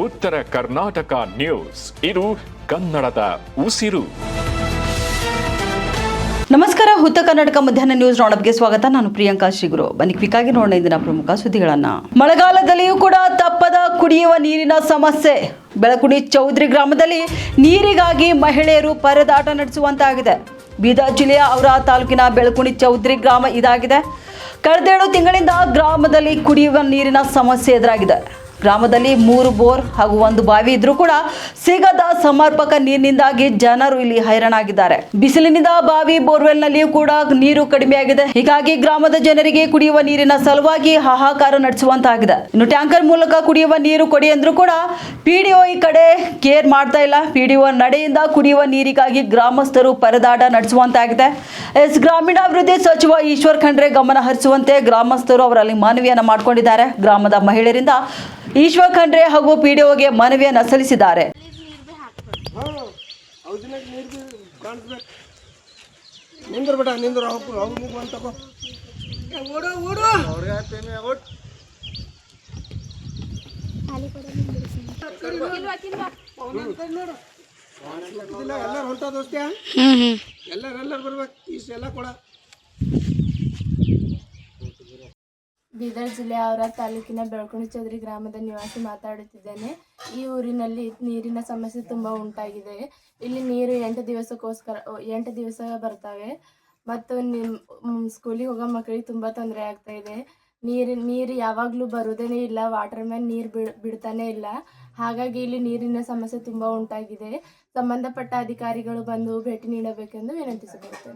ಉತ್ತರ ಕರ್ನಾಟಕ ನ್ಯೂಸ್. ಇದು ಕನ್ನಡದ ಉಸಿರು. ನಮಸ್ಕಾರ. ಉತ್ತರ ಕರ್ನಾಟಕ ಮಧ್ಯಾಹ್ನ ನ್ಯೂಸ್ ರೌಂಡಪ್ಗೆ ಸ್ವಾಗತ. ನಾನು ಪ್ರಿಯಾಂಕಾ ಶ್ರೀಗುರು. ಬನ್ನಿ ಕ್ವಿಕ್ಕಾಗಿ ನೋಡೋಣ ಇಂದಿನ ಪ್ರಮುಖ ಸುದ್ದಿಗಳನ್ನ. ಮಳೆಗಾಲದಲ್ಲಿಯೂ ಕೂಡ ತಪ್ಪದ ಕುಡಿಯುವ ನೀರಿನ ಸಮಸ್ಯೆ. ಬೆಳಕುಣಿ ಚೌದ್ರಿ ಗ್ರಾಮದಲ್ಲಿ ನೀರಿಗಾಗಿ ಮಹಿಳೆಯರು ಪರದಾಟ ನಡೆಸುವಂತಾಗಿದೆ. ಬೀದರ್ ಜಿಲ್ಲೆಯ ಔರಾ ತಾಲೂಕಿನ ಬೆಳಕುಣಿ ಚೌದ್ರಿ ಗ್ರಾಮ ಇದಾಗಿದೆ. ಕಳೆದೆರಡು ತಿಂಗಳಿಂದ ಗ್ರಾಮದಲ್ಲಿ ಕುಡಿಯುವ ನೀರಿನ ಸಮಸ್ಯೆ ಎದುರಾಗಿದೆ. ಗ್ರಾಮದಲ್ಲಿ 3 ಬೋರ್ ಹಾಗೂ 1 ಬಾವಿ ಇದ್ರೂ ಕೂಡ ಸಿಗದ ಸಮರ್ಪಕ ನೀರಿನಿಂದಾಗಿ ಜನರು ಇಲ್ಲಿ ಹೈರಾಣಾಗಿದ್ದಾರೆ. ಬಿಸಿಲಿನಿಂದ ಬಾವಿ ಬೋರ್ವೆಲ್ನಲ್ಲಿಯೂ ಕೂಡ ನೀರು ಕಡಿಮೆಯಾಗಿದೆ. ಹೀಗಾಗಿ ಗ್ರಾಮದ ಜನರಿಗೆ ಕುಡಿಯುವ ನೀರಿನ ಸಲುವಾಗಿ ಹಾಹಾಕಾರ ನಡೆಸುವಂತಾಗಿದೆ. ಇನ್ನು ಟ್ಯಾಂಕರ್ ಮೂಲಕ ಕುಡಿಯುವ ನೀರು ಕೊಡಿ ಅಂದ್ರೂ ಕೂಡ ಪಿಡಿಒ ಈ ಕಡೆ ಕೇರ್ ಮಾಡ್ತಾ ಇಲ್ಲ. ಪಿಡಿಒ ನಡೆಯಿಂದ ಕುಡಿಯುವ ನೀರಿಗಾಗಿ ಗ್ರಾಮಸ್ಥರು ಪರದಾಟ ನಡೆಸುವಂತಾಗಿದೆ. ಗ್ರಾಮೀಣಾಭಿವೃದ್ಧಿ ಸಚಿವ ಈಶ್ವರ್ ಖಂಡ್ರೆ ಗಮನ ಹರಿಸುವಂತೆ ಗ್ರಾಮಸ್ಥರು ಅವರಲ್ಲಿ ಮನವಿಯನ್ನ ಮಾಡಿಕೊಂಡಿದ್ದಾರೆ. ಗ್ರಾಮದ ಮಹಿಳೆಯರಿಂದ ಈಶ್ವರ್ ಖಂಡ್ರೆ ಹಾಗೂ ಪಿಡಿಒಗೆ ಮನವಿಯನ್ನ ಸಲ್ಲಿಸಿದ್ದಾರೆ. ಬೀದರ್ ಜಿಲ್ಲೆಯ ಔರಾ ತಾಲೂಕಿನ ಬೆಳಕುಣಿ ಚೌದ್ರಿ ಗ್ರಾಮದ ನಿವಾಸಿ ಮಾತಾಡುತ್ತಿದ್ದೇನೆ. ಈ ಊರಿನಲ್ಲಿ ನೀರಿನ ಸಮಸ್ಯೆ ತುಂಬ ಉಂಟಾಗಿದೆ. ಇಲ್ಲಿ ನೀರು 8 ದಿವಸ ಬರ್ತವೆ ಮತ್ತು ಸ್ಕೂಲಿಗೆ ಹೋಗೋ ಮಕ್ಕಳಿಗೆ ತುಂಬ ತೊಂದರೆ ಆಗ್ತಾ ಇದೆ. ನೀರು ಯಾವಾಗಲೂ ಬರುವುದೇ ಇಲ್ಲ. ವಾಟರ್ ಮ್ಯಾನ್ ನೀರು ಬಿಡ್ತಾನೆ ಇಲ್ಲ. ಹಾಗಾಗಿ ಇಲ್ಲಿ ನೀರಿನ ಸಮಸ್ಯೆ ತುಂಬ ಉಂಟಾಗಿದೆ. ಸಂಬಂಧಪಟ್ಟ ಅಧಿಕಾರಿಗಳು ಬಂದು ಭೇಟಿ ನೀಡಬೇಕೆಂದು ವಿನಂತಿಸಿಕೊಳ್ಳುತ್ತೇನೆ.